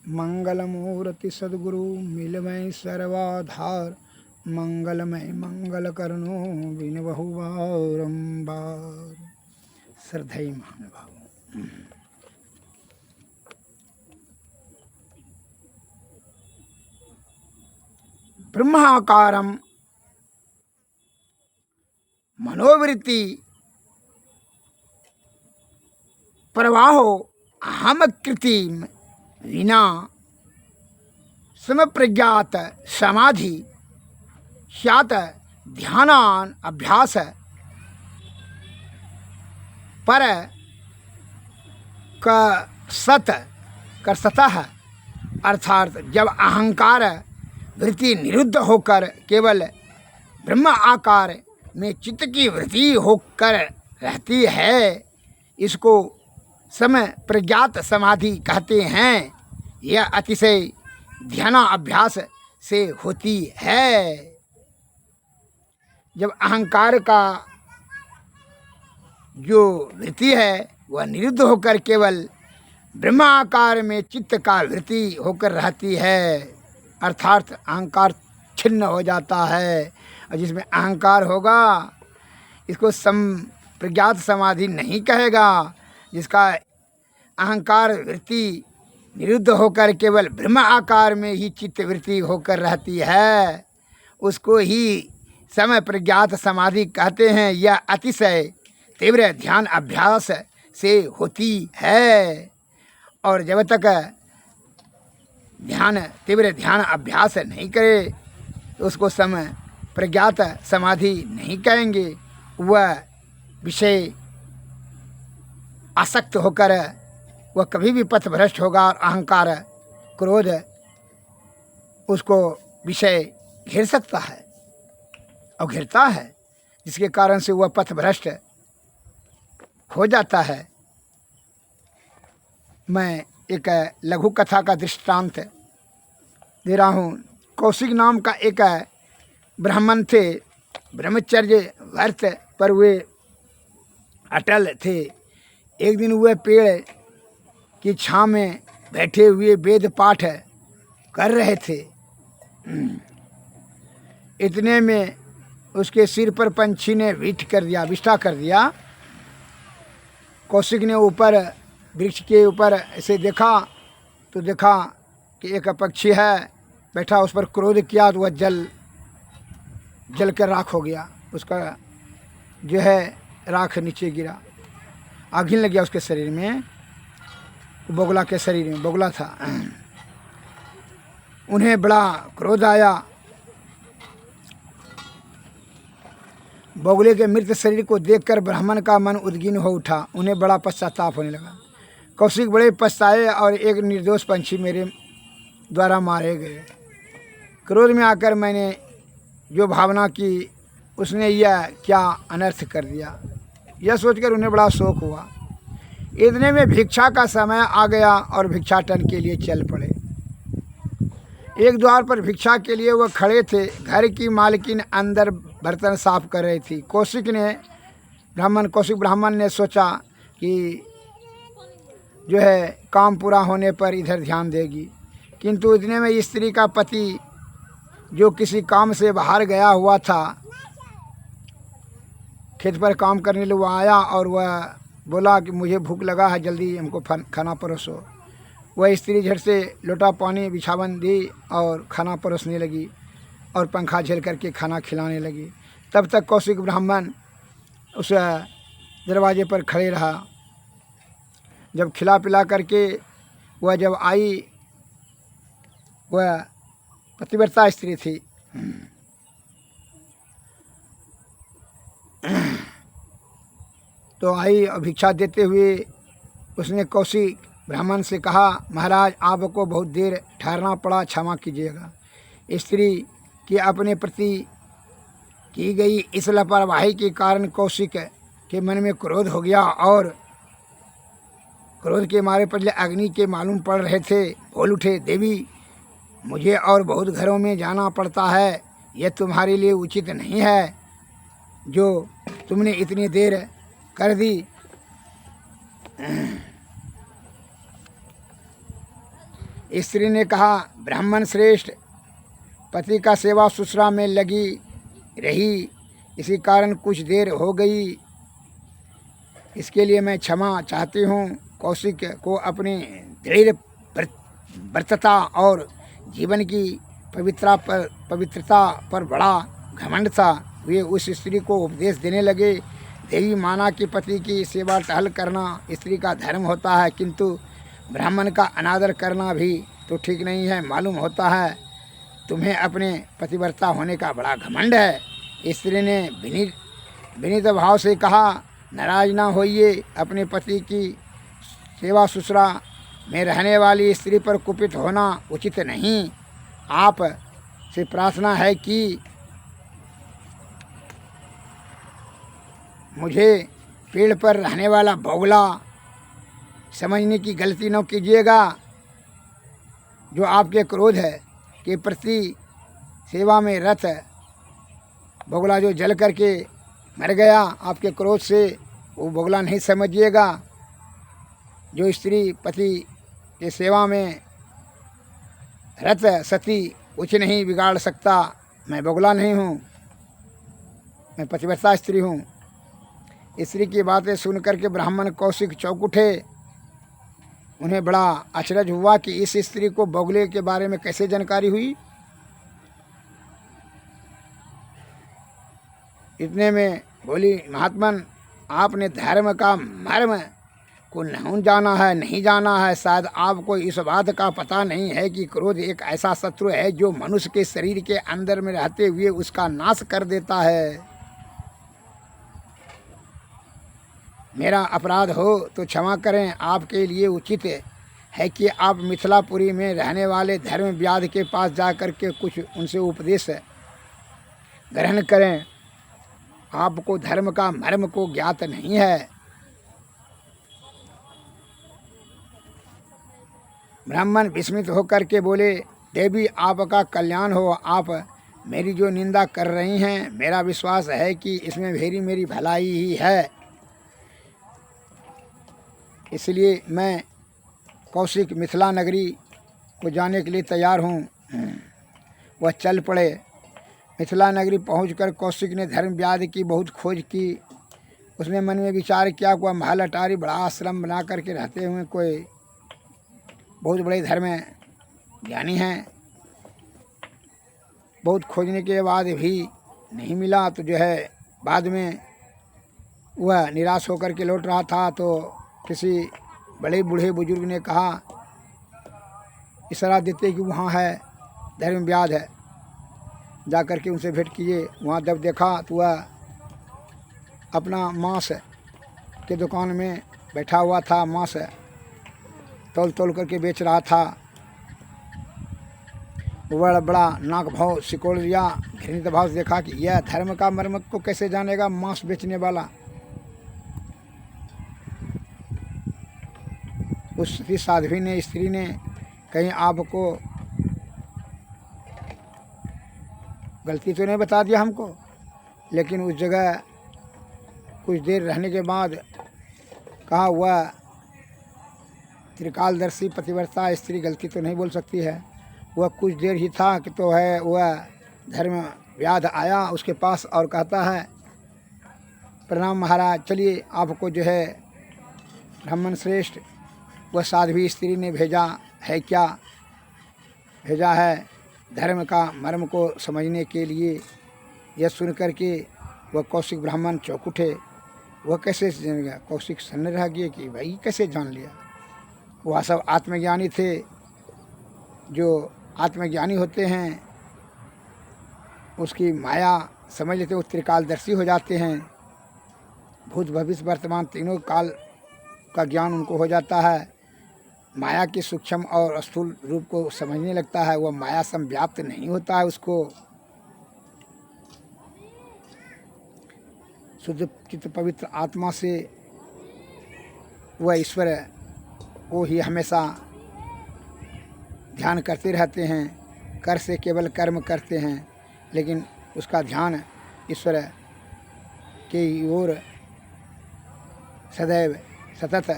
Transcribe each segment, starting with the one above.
मंगलमूर्ति सद्गुरु मिलमय सर्वाधार मंगलमय मंगल करनो बिन बहु बारंबार। श्रद्धेय महानुभाव, ब्रह्माकारम मनोवृत्ति प्रवाहो अहमकृति विना समप्रज्ञात समाधि स्यात् ध्यानान अभ्यास पर कर सतः, अर्थात जब अहंकार वृत्ति निरुद्ध होकर केवल ब्रह्म आकार में चित्त की वृत्ति होकर रहती है, इसको समय प्रज्ञात समाधि कहते हैं। यह अतिशय ध्यान अभ्यास से होती है। जब अहंकार का जो वृत्ति है वह निरुद्ध होकर केवल ब्रह्माकार में चित्त का वृत्ति होकर रहती है, अर्थात अहंकार छिन्न हो जाता है। और जिसमें अहंकार होगा इसको प्रज्ञात समाधि नहीं कहेगा। जिसका अहंकार वृत्ति निरुद्ध होकर केवल ब्रह्म आकार में ही चित्त वृत्ति होकर रहती है, उसको ही समय प्रज्ञात समाधि कहते हैं। यह अतिशय तीव्र ध्यान अभ्यास से होती है। और जब तक तीव्र ध्यान अभ्यास नहीं करे तो उसको समय प्रज्ञात समाधि नहीं कहेंगे। वह विषय आसक्त होकर वह कभी भी पथभ्रष्ट होगा और अहंकार क्रोध उसको विषय घेर सकता है और घेरता है, जिसके कारण से वह पथभ्रष्ट हो जाता है। मैं एक लघु कथा का दृष्टांत दे रहा हूँ। कौशिक नाम का एक ब्राह्मण थे, ब्रह्मचर्य व्रत पर वे अटल थे। एक दिन वह पेड़ की छाँव में बैठे हुए वेद पाठ कर रहे थे। इतने में उसके सिर पर पंछी ने विष्ठा कर दिया। कौशिक ने ऊपर वृक्ष के ऊपर ऐसे देखा तो देखा कि एक पक्षी है बैठा, उस पर क्रोध किया तो वह जल कर राख हो गया। उसका जो है राख नीचे गिरा, आगिन लग गया उसके शरीर में। बोगला के शरीर में बोगला था। उन्हें बड़ा क्रोध आया। बोगले के मृत शरीर को देखकर ब्राह्मण का मन उद्गिन हो उठा। उन्हें बड़ा पश्चाताप होने लगा। कौशिक बड़े पछताए और एक निर्दोष पंछी मेरे द्वारा मारे गए। क्रोध में आकर मैंने जो भावना की उसने यह क्या अनर्थ कर दिया, यह सोचकर उन्हें बड़ा शोक हुआ। इतने में भिक्षा का समय आ गया और भिक्षाटन के लिए चल पड़े। एक द्वार पर भिक्षा के लिए वह खड़े थे। घर की मालकिन अंदर बर्तन साफ कर रही थी। कौशिक ब्राह्मण ने सोचा कि जो है काम पूरा होने पर इधर ध्यान देगी, किंतु इतने में स्त्री का पति जो किसी काम से बाहर गया हुआ था, खेत पर काम करने लिए वो आया और वह बोला कि मुझे भूख लगा है, जल्दी हमको खाना परोसो। वह स्त्री झट से लोटा पानी बिछावन दी और खाना परोसने लगी और पंखा झेल करके खाना खिलाने लगी। तब तक कौशिक ब्राह्मण उस दरवाजे पर खड़े रहा। जब खिला पिला करके वह जब आई, वह पतिव्रता स्त्री थी। तो आई और भिक्षा देते हुए उसने कौशिक ब्राह्मण से कहा, महाराज आपको बहुत देर ठहरना पड़ा, क्षमा कीजिएगा। स्त्री की अपने प्रति की गई इस लापरवाही के कारण कौशिक के मन में क्रोध हो गया और क्रोध के मारे पहले अग्नि के मालूम पड़ रहे थे। बोल उठे, देवी मुझे और बहुत घरों में जाना पड़ता है, यह तुम्हारे लिए उचित नहीं है जो तुमने इतनी देर कर दी। स्त्री ने कहा, ब्राह्मण श्रेष्ठ, पति का सेवा ससुरा में लगी रही, इसी कारण कुछ देर हो गई, इसके लिए मैं क्षमा चाहती हूँ। कौशिक को अपनी दृढ़ व्रतता और जीवन की पवित्रता पर बड़ा घमंड था। वे उस स्त्री को उपदेश देने लगे, देवी माना कि पति की सेवा टहल करना स्त्री का धर्म होता है, किंतु ब्राह्मण का अनादर करना भी तो ठीक नहीं है। मालूम होता है तुम्हें अपने पतिव्रता होने का बड़ा घमंड है। स्त्री ने विनीत भाव से कहा, नाराज ना होइए, अपने पति की सेवा ससुरा में रहने वाली स्त्री पर कुपित होना उचित नहीं। आप से प्रार्थना है कि मुझे पेड़ पर रहने वाला बगुला समझने की गलती न कीजिएगा, जो आपके क्रोध है के प्रति सेवा में रत बगुला जो जल करके मर गया आपके क्रोध से, वो बगुला नहीं समझिएगा। जो स्त्री पति के सेवा में रत सती कुछ नहीं बिगाड़ सकता, मैं बगुला नहीं हूँ, मैं पतिव्रता स्त्री हूँ। स्त्री की बातें सुनकर के ब्राह्मण कौशिक चौंक उठे। उन्हें बड़ा आश्चर्य हुआ कि इस स्त्री को बगुले के बारे में कैसे जानकारी हुई। इतने में बोली, महात्मन, आपने धर्म का मर्म को नहीं जाना है। शायद आपको इस बात का पता नहीं है कि क्रोध एक ऐसा शत्रु है जो मनुष्य के शरीर के अंदर में रहते हुए उसका नाश कर देता है। मेरा अपराध हो तो क्षमा करें। आपके लिए उचित है कि आप मिथिलापुरी में रहने वाले धर्म व्याध के पास जाकर के कुछ उनसे उपदेश ग्रहण करें। आपको धर्म का मर्म को ज्ञात नहीं है। ब्राह्मण विस्मित होकर के बोले, देवी आपका कल्याण हो। आप मेरी जो निंदा कर रही हैं, मेरा विश्वास है कि इसमें मेरी भलाई ही है। इसलिए मैं कौशिक मिथिला नगरी को जाने के लिए तैयार हूँ। वह चल पड़े। मिथिला नगरी पहुंचकर कौशिक ने धर्म व्याध की बहुत खोज की। उसने मन में विचार किया कि वह महल अटारी बड़ा आश्रम बना करके रहते हुए कोई बहुत बड़े धर्म ज्ञानी हैं। बहुत खोजने के बाद भी नहीं मिला, तो जो है बाद में वह निराश होकर के लौट रहा था, तो किसी बड़े बूढ़े बुजुर्ग ने कहा, इशारा देते कि वहाँ है धर्म व्याध है, जा कर के उनसे भेंट कीजिए। वहाँ जब देखा तो वह अपना मांस के दुकान में बैठा हुआ था, मांस तोल तोल करके बेच रहा था। बड़ा बड़ा नाक भाव सिकोड़ दिया, घृणित भाव से देखा कि यह धर्म का मर्म को कैसे जानेगा मांस बेचने वाला। उस साध्वी ने, स्त्री ने, कहीं आपको गलती तो नहीं बता दिया हमको, लेकिन उस जगह कुछ देर रहने के बाद कहा, हुआ त्रिकालदर्शी पतिव्रता स्त्री गलती तो नहीं बोल सकती है। वह कुछ देर ही था कि तो है वह धर्म व्याध आया उसके पास और कहता है, प्रणाम महाराज, चलिए आपको जो है ब्राह्मण श्रेष्ठ वह साध्वी स्त्री ने भेजा है। क्या भेजा है? धर्म का मर्म को समझने के लिए। यह सुन कर के वह कौशिक ब्राह्मण चौंक उठे। वह कैसे जान गया? कौशिक सन्न रह गए कि भाई कैसे जान लिया। वह सब आत्मज्ञानी थे। जो आत्मज्ञानी होते हैं उसकी माया समझ लेते, वो त्रिकालदर्शी हो जाते हैं। भूत भविष्य वर्तमान तीनों काल का ज्ञान उनको हो जाता है। माया के सूक्ष्म और स्थूल रूप को समझने लगता है। वह माया संव्याप्त नहीं होता है। उसको शुद्ध चित्त पवित्र आत्मा से वह ईश्वर को ही हमेशा ध्यान करते रहते हैं। कर से केवल कर्म करते हैं, लेकिन उसका ध्यान ईश्वर के ओर सदैव सतत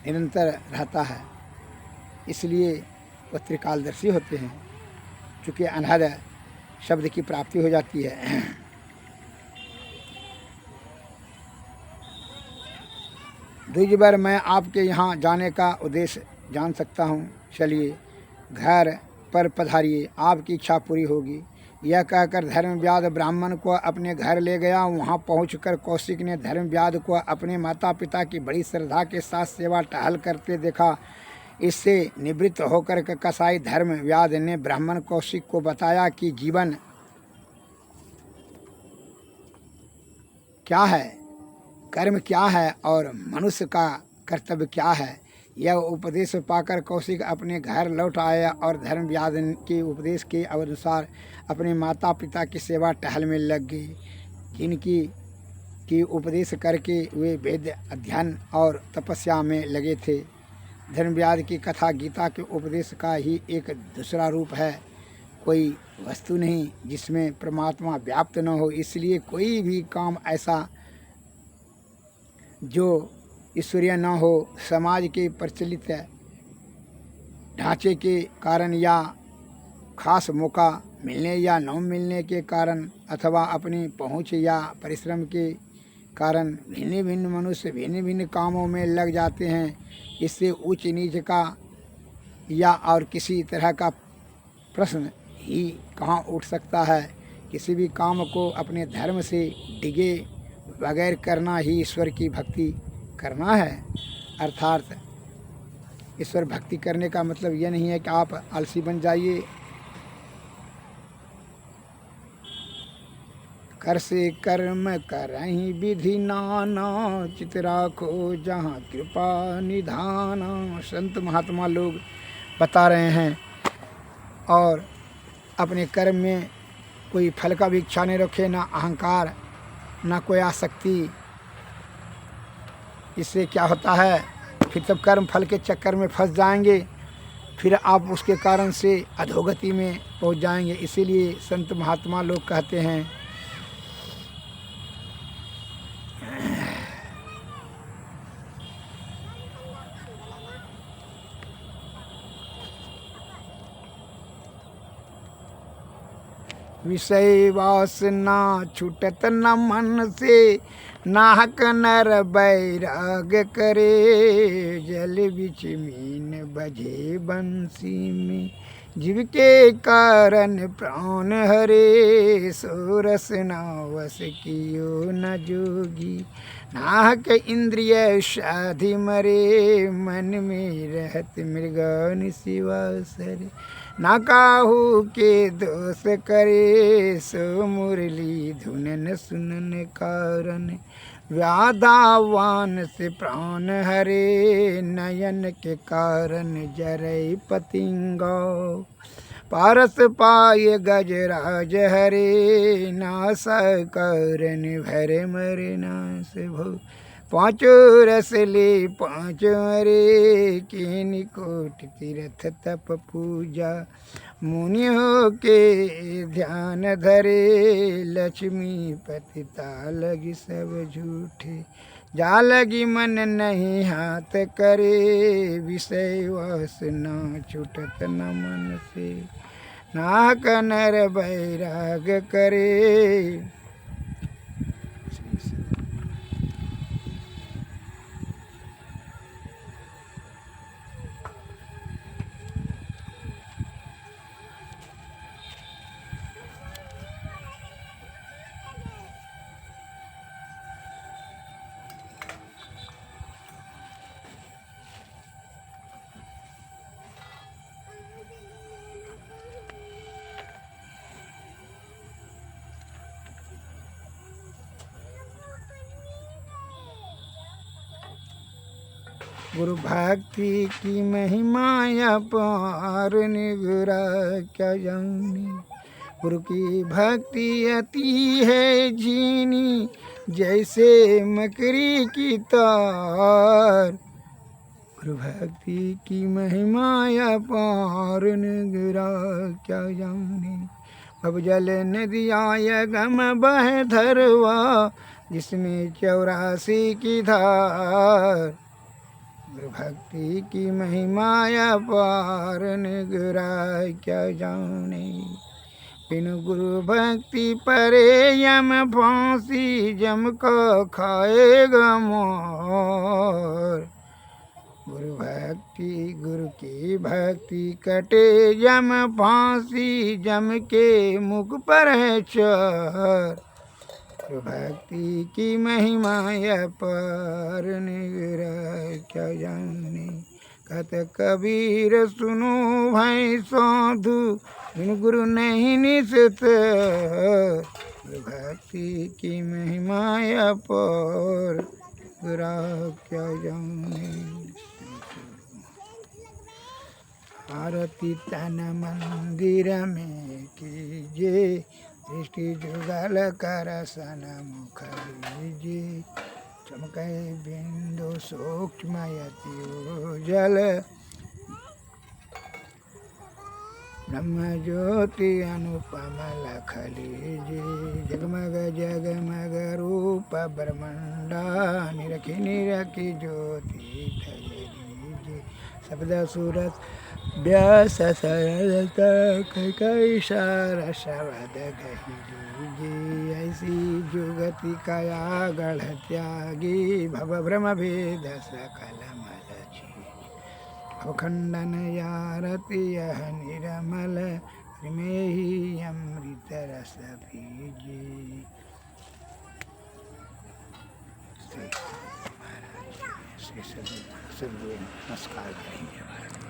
निरंतर रहता है। इसलिए वो त्रिकालदर्शी होते हैं। चूँकि अनहद शब्द की प्राप्ति हो जाती है। दूसरी बार मैं आपके यहाँ जाने का उद्देश्य जान सकता हूँ। चलिए घर पर पधारिए, आपकी इच्छा पूरी होगी। यह कहकर धर्मव्याध ब्राह्मण को अपने घर ले गया। वहाँ पहुंचकर कौशिक ने धर्मव्याध को अपने माता पिता की बड़ी श्रद्धा के साथ सेवा टहल करते देखा। इससे निवृत्त होकर के कसाई धर्मव्याध ने ब्राह्मण कौशिक को बताया कि जीवन क्या है, कर्म क्या है और मनुष्य का कर्तव्य क्या है। यह उपदेश पाकर कौशिक अपने घर लौट आया और धर्मव्याध के उपदेश के अनुसार अपने माता पिता की सेवा टहल में लग गई, जिनकी की उपदेश करके वे वेद अध्ययन और तपस्या में लगे थे। धर्मव्याध की कथा गीता के उपदेश का ही एक दूसरा रूप है। कोई वस्तु नहीं जिसमें परमात्मा व्याप्त न हो, इसलिए कोई भी काम ऐसा जो ईश्वरीय न हो, समाज के प्रचलित ढांचे के कारण या खास मौका मिलने या न मिलने के कारण अथवा अपनी पहुंच या परिश्रम के कारण भिन्न भिन्न मनुष्य भिन्न भिन्न कामों में लग जाते हैं। इससे ऊंच नीच का या और किसी तरह का प्रश्न ही कहाँ उठ सकता है। किसी भी काम को अपने धर्म से डिगे बगैर करना ही ईश्वर की भक्ति करना है। अर्थात ईश्वर भक्ति करने का मतलब यह नहीं है कि आप आलसी बन जाइए, कर से कर्म करहि विधि नाना, चित राखो जहाँ कृपा निधाना। संत महात्मा लोग बता रहे हैं। और अपने कर्म में कोई फल का भी इच्छा नहीं रखे, ना अहंकार ना कोई आसक्ति। इससे क्या होता है, फिर तब कर्म फल के चक्कर में फंस जाएंगे, फिर आप उसके कारण से अधोगति में पहुंच जाएंगे। इसीलिए संत महात्मा लोग कहते हैं विषय वासना छूटत न मन से, नाहक नर बैराग करे। जल बिच मीन बजे बंसी में, जीव के कारण प्राण हरे। सोरस नावस कियो न जोगी, नाहक इंद्रिय साधि मरे। मन में रहत मृगान शिवासरे, ना काहू के दोष करे। सो मुरली धुनन सुनन कारण, व्याधावान से प्राण हरे। नयन के कारण जरई पतिंगा, पारस पाए गजराज हरे। नास कारण भर मरे नास भो, पाँचों रस ले पाँचों हरे। किन कोटि तीर्थ तप पूजा, मुनियों के ध्यान धरे। लक्ष्मी पतिता लगी सब झूठे, जा लगी मन नहीं हाथ करे। विषय वासना छूटत न मन से, नाहक नर बैराग करे। गुरु भक्ति की महिमा अपार, निगुरा क्या जानी। गुरु की भक्ति अति है झीनी, जैसे मकड़ी की तार। गुरु भक्ति की महिमा अपार, निगुरा क्या जानी। अब जल नदिया गम बह धरवा, जिसमें 84 की धार। गुरु भक्ति की महिमा अपार निगराय क्या जाने। बिनु गुरु भक्ति परे यम फांसी जम का खाएगा मोर। गुरु की भक्ति कटे यम फांसी जम के मुख पर है चोर। गुरु भक्ति की महिमा अपार निगराय क्या जाने। कहत कबीर सुनो भाई साधु बिन गुरु नहीं निसत। गुरु भक्ति की महिमा अपार गुरु क्या जाने। आरती तन मंदिर में कीजिए दृष्टि जुगल कर सन मुख लीजिए। चमके बिंदु सूक्ष्मयति उज्जल ब्रह्म ज्योति अनुपम लख लीजिए। जगमग जगमग रूप ब्रह्मंडा निरखी निरखी ज्योति धर लीजिए। शब्द सूरत व्यास सरलता कैसार शब्द कही लीजिए। ऐसी जुगति कया गढ़ त्यागी भव भ्रम भेद सकल मल छी। खंडन यारति यह निरमल में ही अमृत रस पीजिए। श्री सद्गुरु नमस्कार करेंगे।